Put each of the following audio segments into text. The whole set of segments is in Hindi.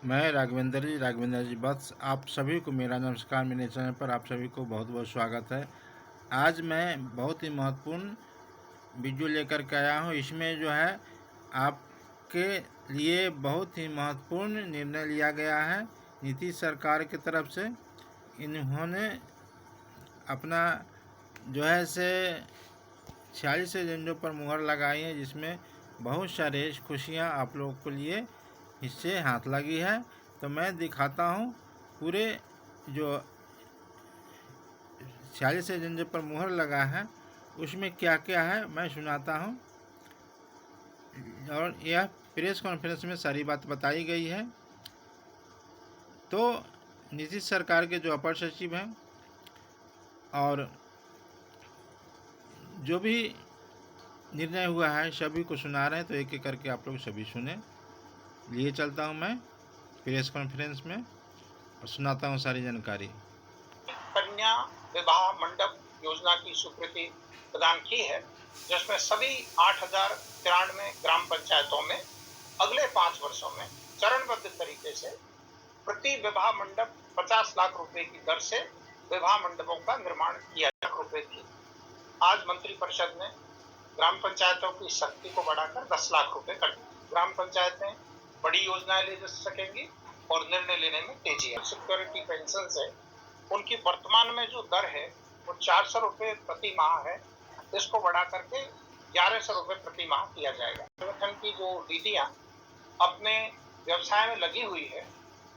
मैं राघवेंद्र जी वत्स, आप सभी को मेरा नमस्कार। मेरे चैनल पर आप सभी को बहुत बहुत स्वागत है। आज मैं बहुत ही महत्वपूर्ण वीडियो लेकर के आया हूँ। इसमें जो है आपके लिए बहुत ही महत्वपूर्ण निर्णय लिया गया है नीतीश सरकार की तरफ से। इन्होंने अपना जो है से 46 एजेंडों पर मुहर लगाई है, जिसमें बहुत सारे खुशियाँ आप लोगों के लिए इससे हाथ लगी है। तो मैं दिखाता हूँ पूरे जो 46 एजेंडे पर मुहर लगा है उसमें क्या क्या है, मैं सुनाता हूँ। और यह प्रेस कॉन्फ्रेंस में सारी बात बताई गई है। तो नीतीश सरकार के जो अपर सचिव हैं और जो भी निर्णय हुआ है सभी को सुना रहे हैं, तो एक एक करके आप लोग सभी सुने। लिए चलता हूँ मैं प्रेस कॉन्फ्रेंस में और सुनाता हूँ सारी जानकारी। कन्या विवाह मंडप योजना की स्वीकृति प्रदान की है, जिसमें सभी 8,093 ग्राम पंचायतों में अगले 5 वर्षों में चरणबद्ध तरीके से प्रति विवाह मंडप 50 लाख रुपए की दर से विवाह मंडपों का निर्माण किया लाख रुपए थी। आज मंत्रिपरिषद ने ग्राम पंचायतों की शक्ति को बढ़ाकर 10 लाख रुपए कर दिए। ग्राम पंचायतें बड़ी योजनाएं ले जा सकेंगी और निर्णय लेने में तेजी है। सिक्योरिटी पेंशन है, उनकी वर्तमान में जो दर है वो 400 रुपए प्रति माह है, इसको बढ़ा करके 1100 रुपए प्रति माह किया जाएगा। संगठन की जो दीदियां अपने व्यवसाय में लगी हुई है,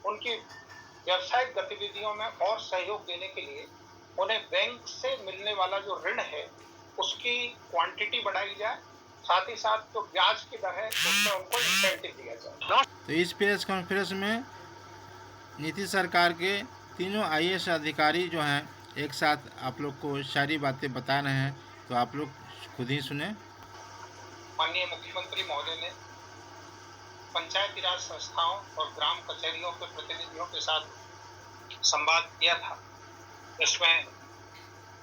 उनकी व्यावसायिक गतिविधियों में और सहयोग देने के लिए उन्हें बैंक से मिलने वाला जो ऋण है उसकी क्वांटिटी बढ़ाई जाए, साथ ही साथ जो ब्याज की दर है उसमें उनको इंसेंटिव दिया जाए। तो इस प्रेस कॉन्फ्रेंस में नीतीश सरकार के तीनों IAS अधिकारी जो हैं एक साथ आप लोग को सारी बातें बता रहे हैं, तो आप लोग खुद ही सुने। माननीय मुख्यमंत्री महोदय ने पंचायती राज संस्थाओं और ग्राम कचहरियों के प्रतिनिधियों के साथ संवाद किया था, जिसमें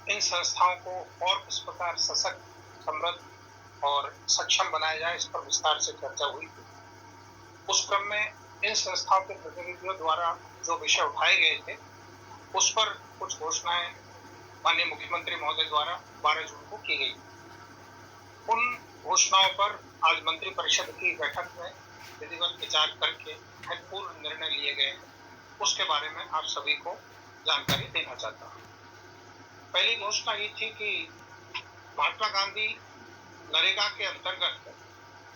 इन संस्थाओं को और किस प्रकार सशक्त, समृद्ध और सक्षम बनाया जाए, इस पर विस्तार से चर्चा हुई थी। उस क्रम में इन संस्थाओं के प्रतिनिधियों द्वारा जो विषय उठाए गए थे उस पर कुछ घोषणाएं माननीय मुख्यमंत्री महोदय द्वारा 12 जून को की गई। उन घोषणाओं पर आज मंत्रिपरिषद की बैठक में विधिवत विचार करके महत्वपूर्ण निर्णय लिए गए हैं, उसके बारे में आप सभी को जानकारी देना चाहता हूँ। पहली घोषणा ये थी कि महात्मा गांधी नरेगा के अंतर्गत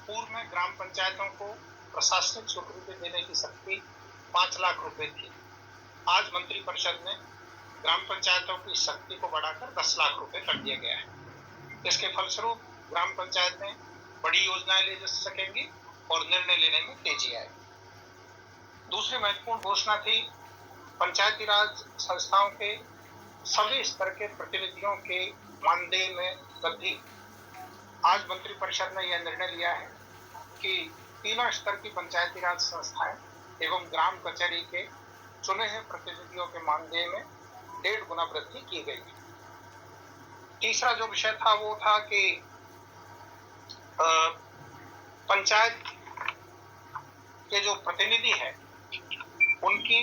पूर्व में ग्राम पंचायतों को प्रशासनिक स्वीकृति देने की शक्ति 5 लाख रुपए थी। आज मंत्रिपरिषद ने ग्राम पंचायतों की शक्ति को बढ़ाकर 10 लाख रुपए कर दिया गया है। इसके फलस्वरूप ग्राम पंचायतें बड़ी योजनाएं ले जा सकेंगी और निर्णय लेने में तेजी आएगी। दूसरी महत्वपूर्ण घोषणा थी पंचायती राज संस्थाओं के सभी स्तर के प्रतिनिधियों के मानदेय में वृद्धि। आज मंत्रिपरिषद ने यह निर्णय लिया है कि तीनों स्तर की पंचायती राज संस्थाएं एवं ग्राम कचहरी के चुने हुए प्रतिनिधियों के मानदेय में 1.5 गुना वृद्धि की गई है। तीसरा जो विषय था वो था कि पंचायत के जो प्रतिनिधि हैं उनकी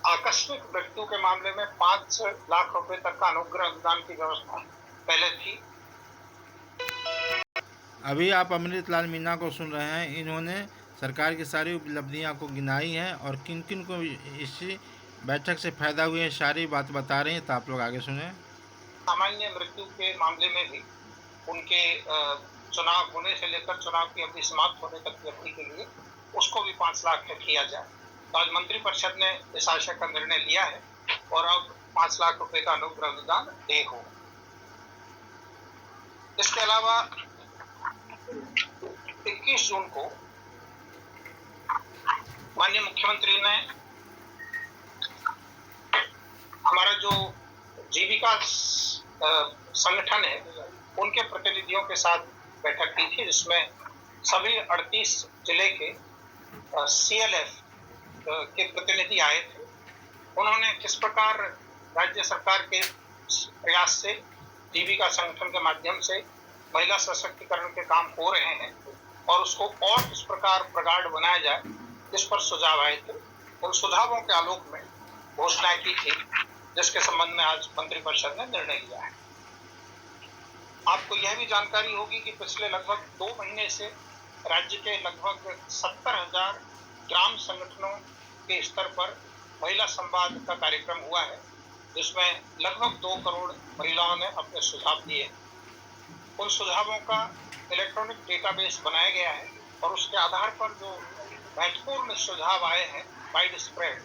आकस्मिक मृत्यु के मामले में 5 लाख रुपए तक का अनुग्रह अनुदान की व्यवस्था पहले थी। अभी आप अमृतलाल मीणा को सुन रहे हैं। इन्होंने सरकार की सारी उपलब्धियां को गिनाई है और किन किन को इसी बैठक से फायदा हुए है सारी बात बता रहे हैं, तो आप लोग आगे सुने। सामान्य मृत्यु के मामले में भी उनके चुनाव होने से लेकर चुनाव की अवधि समाप्त होने तक की अवधि के लिए उसको भी 5 लाख किया जाए। तो आज मंत्रिपरिषद ने इस आशय का निर्णय लिया है और अब 5 लाख रुपए का अनुग्रह अनुदान दे हो। इसके अलावा 21 जून को माननीय मुख्यमंत्री ने हमारा जो जीविका संगठन है उनके प्रतिनिधियों के साथ बैठक की थी, जिसमें सभी 38 जिले के CLF के प्रतिनिधि आए थे। उन्होंने किस प्रकार राज्य सरकार के प्रयास से जीविका संगठन के माध्यम से महिला सशक्तिकरण के काम हो रहे हैं और उसको और किस प्रकार प्रगाढ़ बनाया जाए, इस पर सुझाव आए थे। उन सुझावों के आलोक में घोषणाएं की थी, जिसके संबंध में आज मंत्रिपरिषद ने निर्णय लिया है। आपको यह भी जानकारी होगी कि पिछले लगभग 2 महीने से राज्य के लगभग 70,000 ग्राम संगठनों के स्तर पर महिला संवाद का कार्यक्रम हुआ है, जिसमें लगभग 2 करोड़ महिलाओं ने अपने सुझाव दिए। उन सुझावों का इलेक्ट्रॉनिक डेटाबेस बनाया गया है और उसके आधार पर जो महत्वपूर्ण सुझाव आए हैं वाइड स्प्रेड,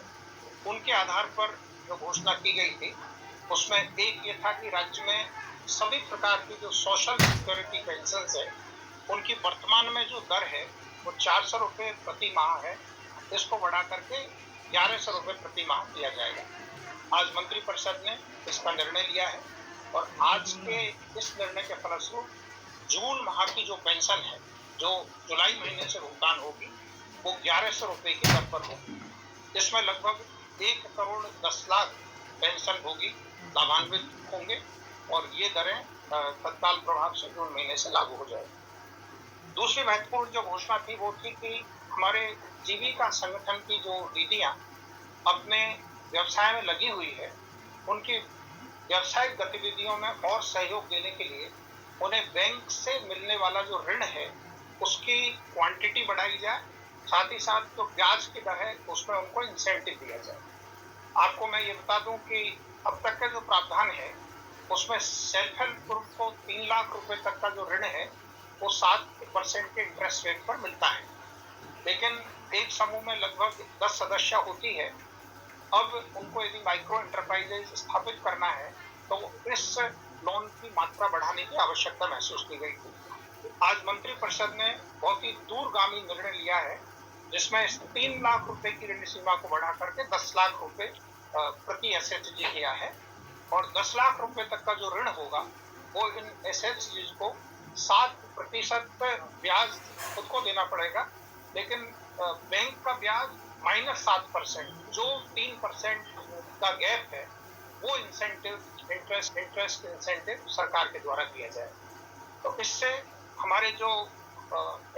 उनके आधार पर जो घोषणा की गई थी, उसमें एक ये था कि राज्य में सभी प्रकार की जो सोशल सिक्योरिटी पेंशन है, उनकी वर्तमान में जो दर है वो 400 रुपये प्रति माह है, इसको बढ़ा करके 1100 रुपये प्रति माह दिया जाएगा। आज मंत्रिपरिषद ने इसका निर्णय लिया है और आज के इस निर्णय के फलस्वरूप जून माह की जो पेंशन है, जो जुलाई महीने से भुगतान होगी, वो 1100 रुपये की दर पर होगी। इसमें लगभग 1 करोड़ 10 लाख पेंशन भोगी लाभान्वित होंगे और ये दरें तत्काल प्रभाव से जून महीने से लागू हो जाएगी। दूसरी महत्वपूर्ण जो घोषणा थी वो थी कि हमारे जीविका संगठन की जो दीदियां अपने व्यवसाय में लगी हुई है, उनकी व्यावसायिक गतिविधियों में और सहयोग देने के लिए उन्हें बैंक से मिलने वाला जो ऋण है उसकी क्वांटिटी बढ़ाई जाए, साथ ही साथ जो ब्याज की दर है उसमें उनको इंसेंटिव दिया जाए। आपको मैं ये बता दूं कि अब तक का जो प्रावधान है उसमें सेल्फ हेल्प ग्रुप को 3 लाख रुपए तक का जो ऋण है वो 7% के इंटरेस्ट रेट पर मिलता है, लेकिन एक समूह में लगभग 10 सदस्य होती है। अब उनको यदि माइक्रो एंटरप्राइजेज स्थापित करना है तो इस लोन की मात्रा बढ़ाने की आवश्यकता महसूस की गई थी। आज मंत्रिपरिषद ने बहुत ही दूरगामी निर्णय लिया है, जिसमें 3 लाख रुपए की ऋण सीमा को बढ़ा करके 10 लाख रुपए प्रति एसएचजी किया है और 10 लाख रुपए तक का जो ऋण होगा वो इन एसएचजी को 7% ब्याज खुद को देना पड़ेगा, लेकिन बैंक का ब्याज -7%, जो 3% का गैप है वो इंसेंटिव इंटरेस्ट इंसेंटिव सरकार के द्वारा दिया जाए। तो इससे हमारे जो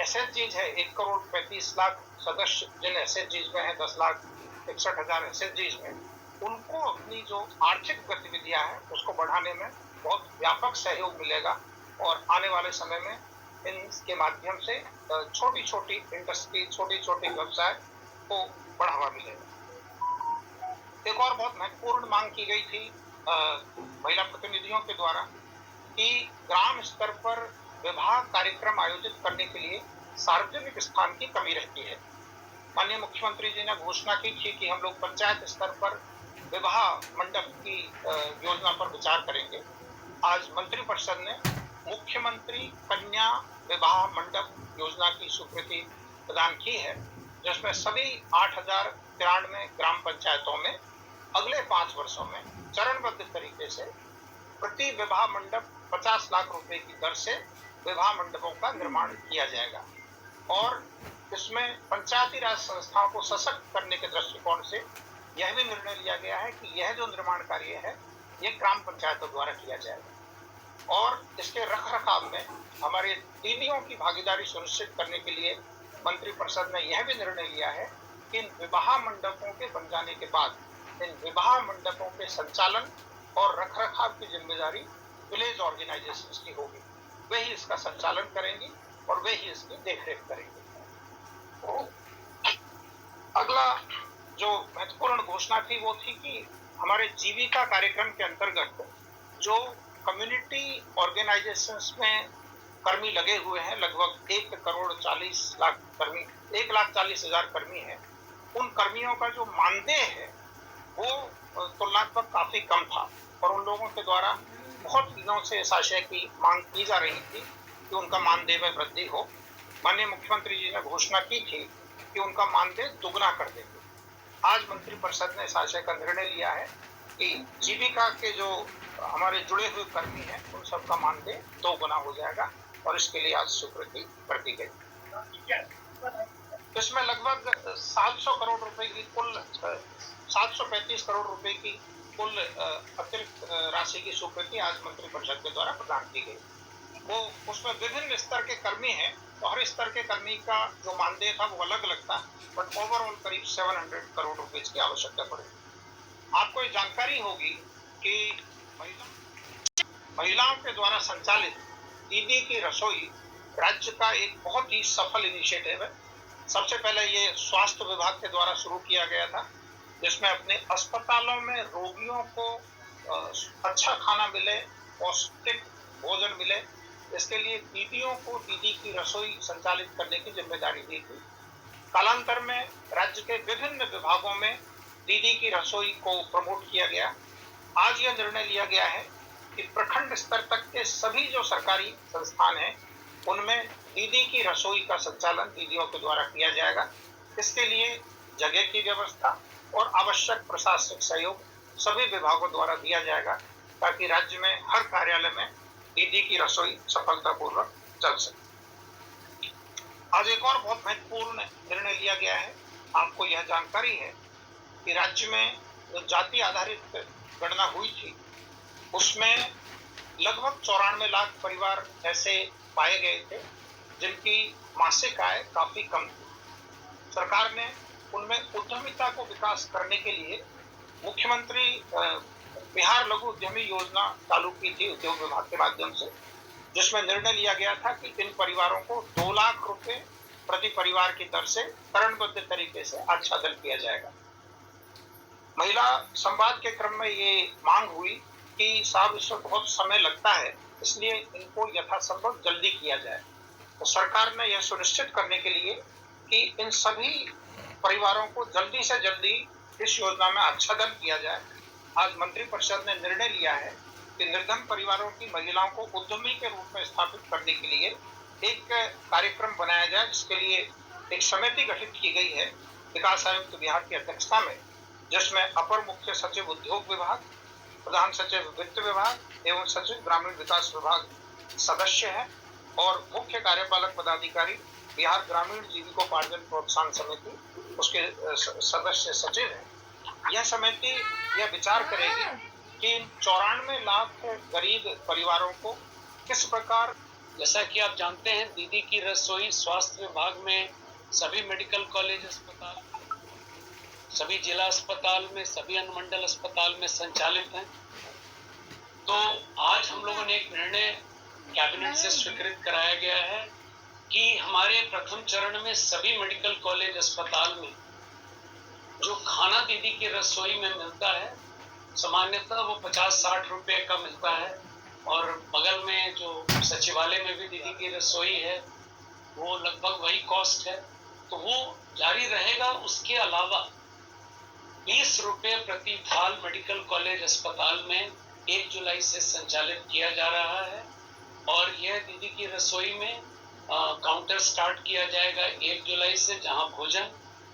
एसएचजीज है 1 करोड़ 35 लाख सदस्य जिन एसएचजीज में है 10,61,000 एसएचजीज में, उनको अपनी जो आर्थिक गतिविधियां हैं उसको बढ़ाने में बहुत व्यापक सहयोग मिलेगा और आने वाले समय में इनके माध्यम से छोटी छोटी इंडस्ट्री, छोटी छोटी व्यवसाय को बढ़ावा मिलेगा। एक और बहुत महत्वपूर्ण मांग की गई थी महिला प्रतिनिधियों के द्वारा कि ग्राम स्तर पर विवाह कार्यक्रम आयोजित करने के लिए सार्वजनिक स्थान की कमी रहती है। माननीय मुख्यमंत्री जी ने घोषणा की थी कि हम लोग पंचायत स्तर पर विवाह मंडप की योजना पर विचार करेंगे। आज मंत्रिपरिषद ने मुख्यमंत्री कन्या विवाह मंडप योजना की स्वीकृति प्रदान की है, जिसमें सभी 8,093 ग्राम पंचायतों में अगले 5 वर्षों में चरणबद्ध तरीके से प्रति विवाह मंडप 50 लाख रुपए की दर से विवाह मंडपों का निर्माण किया जाएगा और इसमें पंचायती राज संस्थाओं को सशक्त करने के दृष्टिकोण से यह भी निर्णय लिया गया है कि यह जो निर्माण कार्य है ये ग्राम पंचायतों द्वारा किया जाएगा और इसके रखरखाव में हमारे दीदियों की भागीदारी सुनिश्चित करने के लिए मंत्रिपरिषद ने यह भी निर्णय लिया है कि इन विवाह मंडपों के बन जाने के बाद इन विवाह मंडपों के संचालन और रखरखाव की जिम्मेदारी विलेज ऑर्गेनाइजेशंस की होगी। वे ही इसका संचालन करेंगी और वे ही इसकी देखरेख करेंगे। अगला जो महत्वपूर्ण घोषणा थी वो थी कि हमारे जीविका कार्यक्रम के अंतर्गत जो कम्युनिटी ऑर्गेनाइजेशंस में कर्मी लगे हुए हैं, लगभग 1 करोड़ 40 लाख कर्मी, 1,40,000 कर्मी हैं, उन कर्मियों का जो मानदेय है वो तुलनात्मक काफी कम था और उन लोगों के द्वारा बहुत दिनों से इस आशय की मांग की जा रही थी कि उनका मानदेय में वृद्धि हो। माननीय मुख्यमंत्री जी ने घोषणा की थी कि उनका मानदेय दुगना कर देंगे। आज मंत्रिपरिषद ने इस आशय का निर्णय लिया है कि जीविका के जो हमारे जुड़े हुए कर्मी हैं उन सबका मानदेय 2 गुना हो जाएगा और इसके लिए आज स्वीकृति कर दी गई। इसमें लगभग 700 करोड़ रुपए की कुल 735 करोड़ रुपए की कुल अतिरिक्त राशि की स्वीकृति आज मंत्रिपरिषद के द्वारा प्रदान की गई। वो उसमें विभिन्न स्तर के कर्मी हैं, तो हर स्तर के कर्मी का जो मानदेय था वो अलग लगता है, बट ओवरऑल करीब 700 करोड़ रुपए की आवश्यकता पड़ेगी। आपको ये जानकारी होगी कि महिलाओं के द्वारा संचालित दीदी की रसोई राज्य का एक बहुत ही सफल इनिशिएटिव है। सबसे पहले ये स्वास्थ्य विभाग के द्वारा शुरू किया गया था, जिसमें अपने अस्पतालों में रोगियों को अच्छा खाना मिले, पौष्टिक भोजन मिले, इसके लिए दीदियों को दीदी की रसोई संचालित करने की जिम्मेदारी दी गई। कालांतर में राज्य के विभिन्न विभागों में दीदी की रसोई को प्रमोट किया गया। आज यह निर्णय लिया गया है कि प्रखंड स्तर तक के सभी जो सरकारी संस्थान हैं उनमें दीदी की रसोई का संचालन दीदियों के द्वारा किया जाएगा। इसके लिए जगह की व्यवस्था और आवश्यक प्रशासनिक सहयोग सभी विभागों द्वारा दिया जाएगा, ताकि राज्य में हर कार्यालय में दीदी की रसोई सफलतापूर्वक चल सके। आज एक और बहुत महत्वपूर्ण निर्णय लिया गया है। आपको यह जानकारी है कि राज्य में जो जाति आधारित गणना हुई थी उसमें लगभग 94 लाख परिवार ऐसे पाए गए थे जिनकी मासिक आय काफी कम थी। सरकार ने उनमें उद्यमिता को विकास करने के लिए मुख्यमंत्री बिहार लघु उद्यमी योजना चालू की थी उद्योग विभाग के माध्यम से, जिसमें निर्णय लिया गया था कि इन परिवारों को 2 लाख रुपए प्रति परिवार की दर से चरणबद्ध तरीके से आच्छादन किया जाएगा। महिला संवाद के क्रम में ये मांग हुई कि साहब इसमें बहुत समय लगता है, इसलिए इनको यथासंभव जल्दी किया जाए। तो सरकार ने यह सुनिश्चित करने के लिए कि इन सभी परिवारों को जल्दी से जल्दी इस योजना में आच्छादन किया जाए, आज मंत्रिपरिषद ने निर्णय लिया है कि निर्धन परिवारों की महिलाओं को उद्यमी के रूप में स्थापित करने के लिए एक कार्यक्रम बनाया जाए, जिसके लिए एक समिति गठित की गई है विकास आयुक्त बिहार की अध्यक्षता में, जिसमें अपर मुख्य सचिव उद्योग विभाग, प्रधान सचिव वित्त विभाग एवं सचिव ग्रामीण विकास विभाग सदस्य है और मुख्य कार्यपालक पदाधिकारी बिहार ग्रामीण जीविकोपार्जन प्रोत्साहन समिति उसके सदस्य सचिव है। यह समिति यह विचार करेगी कि 94 लाख गरीब परिवारों को किस प्रकार, जैसा कि आप जानते हैं दीदी की रसोई स्वास्थ्य विभाग में सभी मेडिकल कॉलेज अस्पताल, सभी जिला अस्पताल में, सभी अनुमंडल अस्पताल में संचालित हैं। तो आज हम लोगों ने एक निर्णय कैबिनेट से स्वीकृत कराया गया है कि हमारे प्रथम चरण में सभी मेडिकल कॉलेज अस्पताल में जो खाना दीदी की रसोई में मिलता है, सामान्यतः वो 50-60 रुपए का मिलता है, और बगल में जो सचिवालय में भी दीदी की रसोई है वो लगभग वही कॉस्ट है, तो वो जारी रहेगा। उसके अलावा 20 रुपए प्रति थाल मेडिकल कॉलेज अस्पताल में 1 जुलाई से संचालित किया जा रहा है, और यह दीदी की रसोई में काउंटर स्टार्ट किया जाएगा 1 जुलाई से, जहां भोजन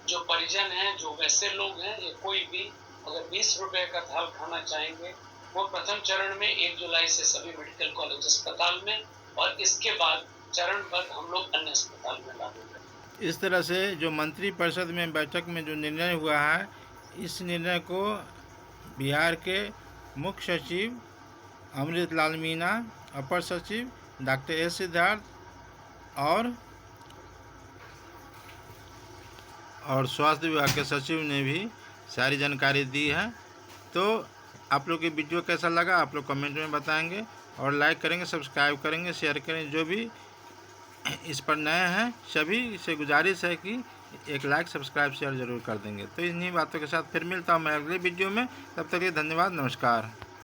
जो परिजन हैं, जो वैसे लोग हैं या कोई भी अगर 20 रुपए का थाल खाना चाहेंगे वो प्रथम चरण में 1 जुलाई से सभी मेडिकल कॉलेज अस्पताल में, और इसके बाद चरणबद्ध हम लोग अन्य अस्पताल में लागू करेंगे। इस तरह से जो मंत्रिपरिषद में बैठक में जो निर्णय हुआ है, इस निर्णय को बिहार के मुख्य सचिव अमृत लाल मीणा, अपर सचिव डॉक्टर एस सिद्धार्थ और स्वास्थ्य विभाग के सचिव ने भी सारी जानकारी दी है। तो आप लोग ये वीडियो कैसा लगा आप लोग कमेंट में बताएंगे, और लाइक करेंगे, सब्सक्राइब करेंगे, शेयर करें। जो भी इस पर नए हैं सभी से गुजारिश है कि एक लाइक, सब्सक्राइब, शेयर जरूर कर देंगे। तो इन्हीं बातों के साथ फिर मिलता हूँ मैं अगले वीडियो में। तब तक के धन्यवाद, नमस्कार।